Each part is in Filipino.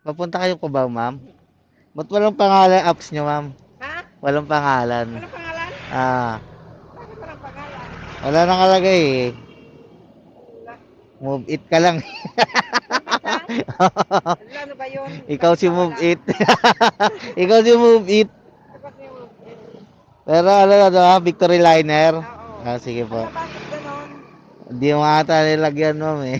Papunta kayo Cubao, ma'am? Ba't walang pangalan apps nyo, ma'am? Ha? Walang pangalan. Walang pangalan? Ah, Bakit walang pangalan? wala nakalagay eh. Wala. Move it ka lang. Move lang? Wala, ano ba yun? Ikaw Bakit si ba Move wala? It. Ikaw si Move It. Dapat may move. Pero ano na to, Victory Liner. Oo. Ah, sige po. Ano bakit ganon? Hindi mo ata nilagyan, ma'am eh.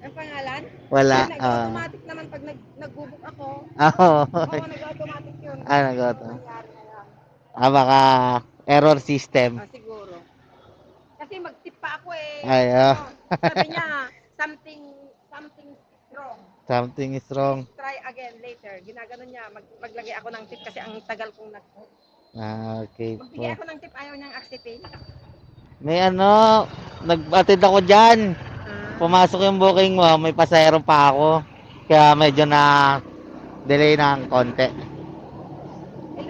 Ang pangalan? Wala. Hindi, nag-automatic naman pag nag-book ako. Oo. Oo, nag-automatic yun. Ah, Ano nagot. nangyari ngayon? Baka error system. Ah, siguro. Kasi mag-tip pa ako eh. Ay, oh. Ano, sabi niya, something, something wrong. Something is wrong. Please try again later. Ginaganon niya, maglagay ako ng tip kasi ang tagal kong Ah, okay po. magbigay ako ng tip, ayaw niyang acceptin. May ano, nag-attend ako dyan. Pumasok yung booking mo, may pasahero pa ako. Kaya medyo na delay ng konti. Eh,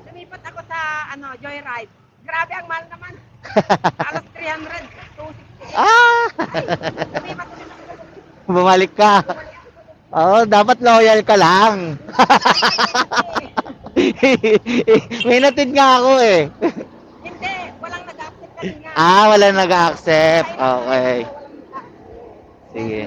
lumipat ako sa ano, Joyride. Grabe ang mahal naman. Halos 300, 260. Ah! Ay, lumipat ulit ako sa Bumalik ka. Oo, dapat loyal ka lang. May natid nga ako eh. Hindi, walang nag-accept kanina. Ah, wala nag-accept. Okay. Walang nag-accept. Sige.